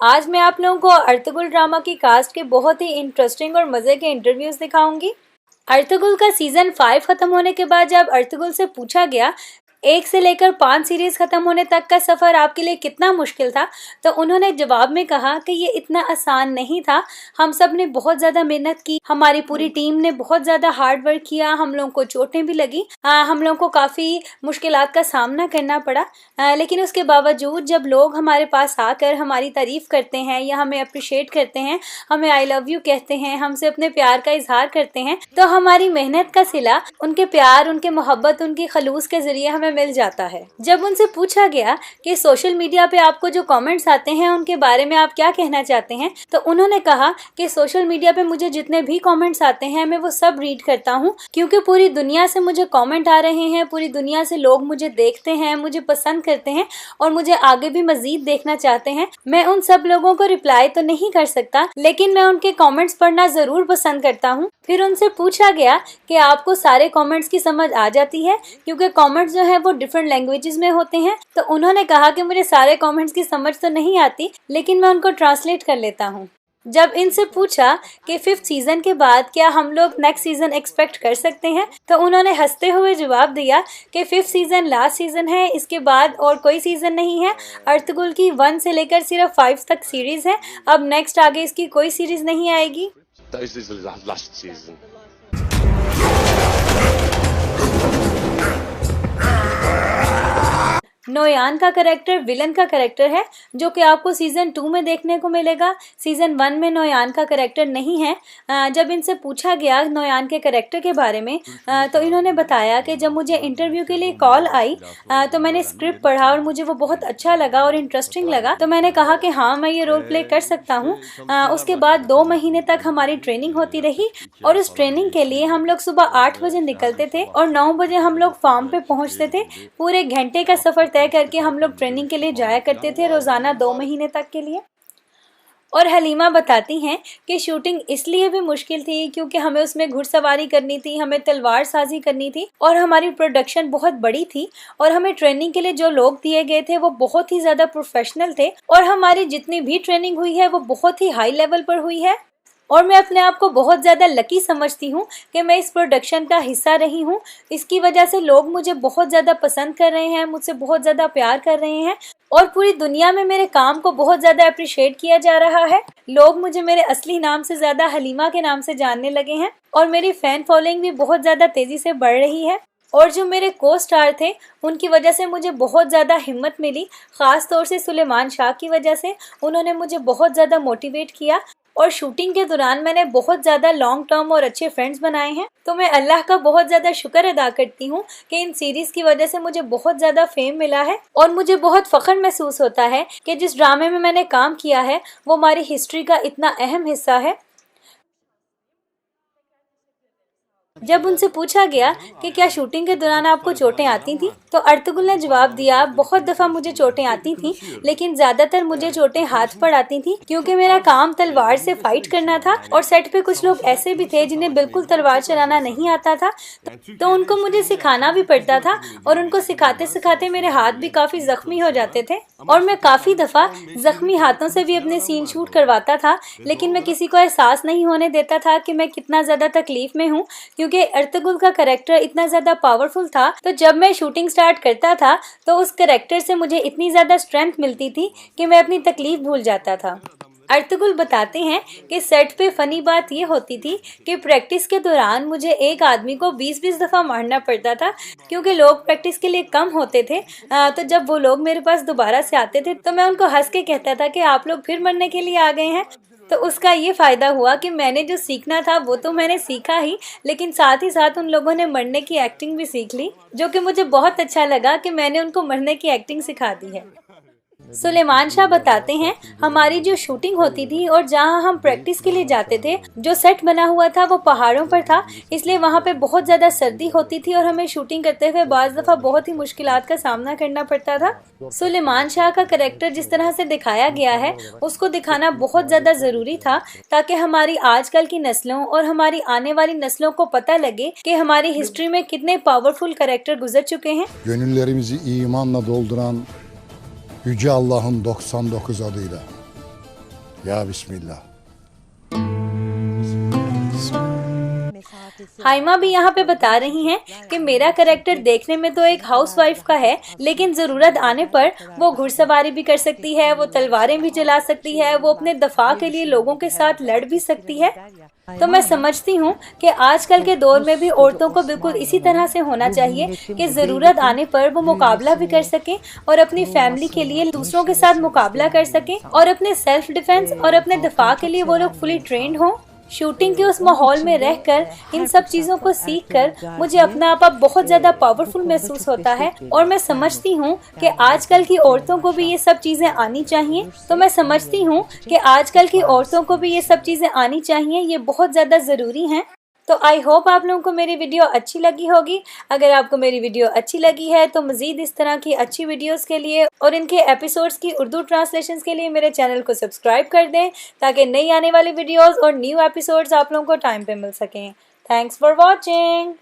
आज मैं आप लोगों को अर्तुगरुल ड्रामा की कास्ट के बहुत ही इंटरेस्टिंग और मज़े के इंटरव्यूज़ दिखाऊंगी। अर्तुगरुल का सीज़न 5 खत्म होने के बाद जब अर्तुगरुल से पूछा गया 1 से लेकर 5 सीरीज़ खत्म होने तक का सफ़र आपके लिए कितना मुश्किल था, तो उन्होंने जवाब में कहा कि ये इतना आसान नहीं था। हम सब ने बहुत ज़्यादा मेहनत की, हमारी पूरी टीम ने बहुत ज़्यादा हार्ड वर्क किया, हम लोगों को चोटें भी लगी, हम लोगों को काफ़ी मुश्किलात का सामना करना पड़ा। लेकिन उसके बावजूद जब लोग हमारे पास आकर हमारी तारीफ़ करते हैं या हमें अप्रिशिएट करते हैं, हमें आई लव यू कहते हैं, हमसे अपने प्यार का इजहार करते हैं, तो हमारी मेहनत का सिला उनके प्यार, उनके मोहब्बत, उनकी खलूस के ज़रिए हमें मिल जाता है। जब उनसे पूछा गया कि सोशल मीडिया पे आपको जो कमेंट्स आते हैं उनके बारे में आप क्या कहना चाहते हैं, तो उन्होंने कहा कि सोशल मीडिया पे मुझे जितने भी कमेंट्स आते हैं मैं वो सब रीड करता हूँ, क्योंकि पूरी दुनिया से मुझे कमेंट आ रहे हैं, पूरी दुनिया से लोग मुझे देखते हैं, मुझे पसंद करते हैं और मुझे आगे भी मजीद देखना चाहते हैं। मैं उन सब लोगों को रिप्लाई तो नहीं कर सकता, लेकिन मैं उनके कमेंट्स पढ़ना जरूर पसंद करता हूँ। फिर उनसे पूछा गया कि आपको सारे कमेंट्स की समझ आ जाती है, क्योंकि कमेंट्स जो है वो डिफरेंट लैंग्वेजेस में होते हैं, तो उन्होंने कहा कि मुझे सारे कमेंट्स की समझ तो नहीं आती, लेकिन मैं उनको ट्रांसलेट कर लेता हूँ। जब इनसे पूछा कि 5th सीजन के बाद क्या हम लोग नेक्स्ट सीजन एक्सपेक्ट कर सकते हैं, तो उन्होंने हंसते हुए जवाब दिया कि 5th सीजन लास्ट सीजन है, इसके बाद और कोई सीजन नहीं है। अर्तुगरुल की 1 से लेकर सिर्फ 5 तक सीरीज है, अब नेक्स्ट आगे इसकी कोई सीरीज नहीं आएगी। This is the last season. Noyan का कैरेक्टर विलन का कैरेक्टर है, जो कि आपको सीजन 2 में देखने को मिलेगा। सीजन 1 में नोयान का कैरेक्टर नहीं है। जब इनसे पूछा गया नोयान के कैरेक्टर के बारे में, तो इन्होंने बताया कि जब मुझे इंटरव्यू के लिए कॉल आई तो मैंने स्क्रिप्ट पढ़ा और मुझे वो बहुत अच्छा लगा और इंटरेस्टिंग लगा, तो मैंने कहा कि हाँ मैं ये रोल प्ले कर सकता हूँ। उसके बाद 2 महीने तक हमारी ट्रेनिंग होती रही और उस ट्रेनिंग के लिए हम लोग सुबह 8 बजे निकलते थे और 9 बजे हम लोग फार्म पे पहुँचते थे। पूरे घंटे का सफ़र तय करके हम लोग ट्रेनिंग के लिए जाया करते थे, रोजाना 2 महीने तक के लिए। और हलीमा बताती हैं कि शूटिंग इसलिए भी मुश्किल थी क्योंकि हमें उसमें घुड़सवारी करनी थी, हमें तलवार साजी करनी थी और हमारी प्रोडक्शन बहुत बड़ी थी और हमें ट्रेनिंग के लिए जो लोग दिए गए थे वो बहुत ही ज़्यादा प्रोफेशनल थे और हमारी जितनी भी ट्रेनिंग हुई है वो बहुत ही हाई लेवल पर हुई है। और मैं अपने आप को बहुत ज़्यादा लकी समझती हूँ कि मैं इस प्रोडक्शन का हिस्सा रही हूँ। इसकी वजह से लोग मुझे बहुत ज़्यादा पसंद कर रहे हैं, मुझसे बहुत ज़्यादा प्यार कर रहे हैं और पूरी दुनिया में मेरे काम को बहुत ज़्यादा अप्रिशिएट किया जा रहा है। लोग मुझे मेरे असली नाम से ज़्यादा हलीमा के नाम से जानने लगे हैं और मेरी फ़ैन फॉलोइंग भी बहुत ज़्यादा तेज़ी से बढ़ रही है। और जो मेरे को स्टार थे उनकी वजह से मुझे बहुत ज़्यादा हिम्मत मिली, ख़ास तौर से सुलेमान शाह की वजह से। उन्होंने मुझे बहुत ज़्यादा मोटिवेट किया और शूटिंग के दौरान मैंने बहुत ज़्यादा लॉन्ग टर्म और अच्छे फ्रेंड्स बनाए हैं। तो मैं अल्लाह का बहुत ज़्यादा शुक्र अदा करती हूँ कि इन सीरीज़ की वजह से मुझे बहुत ज़्यादा फेम मिला है और मुझे बहुत फ़ख्र महसूस होता है कि जिस ड्रामे में मैंने काम किया है वो हमारी हिस्ट्री का इतना अहम हिस्सा है। जब उनसे पूछा गया कि क्या शूटिंग के दौरान आपको चोटें आती थी, तो अर्तुगरुल ने जवाब दिया, बहुत दफ़ा मुझे चोटें आती थीं, लेकिन ज़्यादातर मुझे चोटें हाथ पर आती थीं क्योंकि मेरा काम तलवार से फाइट करना था और सेट पे कुछ लोग ऐसे भी थे जिन्हें बिल्कुल तलवार चलाना नहीं आता था, तो उनको मुझे सिखाना भी पड़ता था और उनको सिखाते सिखाते मेरे हाथ भी काफ़ी ज़ख्मी हो जाते थे और मैं काफ़ी दफ़ा ज़ख्मी हाथों से भी अपने सीन शूट करवाता था, लेकिन मैं किसी को एहसास नहीं होने देता था कि मैं कितना ज़्यादा तकलीफ़ में हूँ, क्योंकि अर्तुगरुल का कैरेक्टर इतना ज़्यादा पावरफुल था। तो जब मैं शूटिंग स्टार्ट करता था तो उस कैरेक्टर से मुझे इतनी ज़्यादा स्ट्रेंथ मिलती थी कि मैं अपनी तकलीफ भूल जाता था। अर्तुगरुल बताते हैं कि सेट पे फ़नी बात ये होती थी कि प्रैक्टिस के दौरान मुझे एक आदमी को 20-20 दफ़ा मारना पड़ता था, क्योंकि लोग प्रैक्टिस के लिए कम होते थे। तो जब वो लोग मेरे पास दोबारा से आते थे तो मैं उनको हंस के कहता था कि आप लोग फिर मरने के लिए आ गए हैं। तो उसका ये फ़ायदा हुआ कि मैंने जो सीखना था वो तो मैंने सीखा ही, लेकिन साथ ही साथ उन लोगों ने मरने की एक्टिंग भी सीख ली, जो कि मुझे बहुत अच्छा लगा कि मैंने उनको मरने की एक्टिंग सिखा दी है। सुलेमान शाह बताते हैं, हमारी जो शूटिंग होती थी और जहां हम प्रैक्टिस के लिए जाते थे, जो सेट बना हुआ था वो पहाड़ों पर था, इसलिए वहां पे बहुत ज़्यादा सर्दी होती थी और हमें शूटिंग करते हुए बाज़ दफ़ा बहुत ही मुश्किलात का सामना करना पड़ता था। सुलेमान शाह का कैरेक्टर जिस तरह से दिखाया गया है उसको दिखाना बहुत ज़्यादा ज़रूरी था, ताकि हमारी आजकल की नस्लों और हमारी आने वाली नस्लों को पता लगे कि हमारी हिस्ट्री में कितने पावरफुल कैरेक्टर गुजर चुके हैं। Gönüllerimizi imanla dolduran Yüce Allah'ın 99 adıyla. या बिस्मिल्लाह। हाइमा भी यहाँ पे बता रही हैं कि मेरा कैरेक्टर देखने में तो एक हाउसवाइफ का है, लेकिन जरूरत आने पर वो घुड़सवारी भी कर सकती है, वो तलवारें भी चला सकती है, वो अपने दफा के लिए लोगों के साथ लड़ भी सकती है। तो मैं समझती हूँ कि आजकल के दौर में भी औरतों को बिल्कुल इसी तरह से होना चाहिए कि जरूरत आने पर वो मुकाबला भी कर सकें और अपनी फैमिली के लिए दूसरों के साथ मुकाबला कर सकें और अपने सेल्फ डिफेंस और अपने दफा के लिए वो लोग फुली ट्रेंड हों। शूटिंग के उस माहौल में रहकर इन सब चीज़ों को सीखकर मुझे अपना आप बहुत ज़्यादा पावरफुल महसूस होता है और मैं समझती हूँ कि आजकल की औरतों को भी ये सब चीज़ें आनी चाहिए। तो मैं समझती हूँ कि आजकल की औरतों को भी ये सब चीज़ें आनी चाहिए, ये बहुत ज़्यादा ज़रूरी हैं। तो आई होप आप लोगों को मेरी वीडियो अच्छी लगी होगी। अगर आपको मेरी वीडियो अच्छी लगी है तो मज़ीद इस तरह की अच्छी वीडियोस के लिए और इनके एपिसोड्स की उर्दू ट्रांसलेशंस के लिए मेरे चैनल को सब्सक्राइब कर दें, ताकि नई आने वाली वीडियोस और न्यू एपिसोड्स आप लोगों को टाइम पे मिल सकें। Thanks for watching.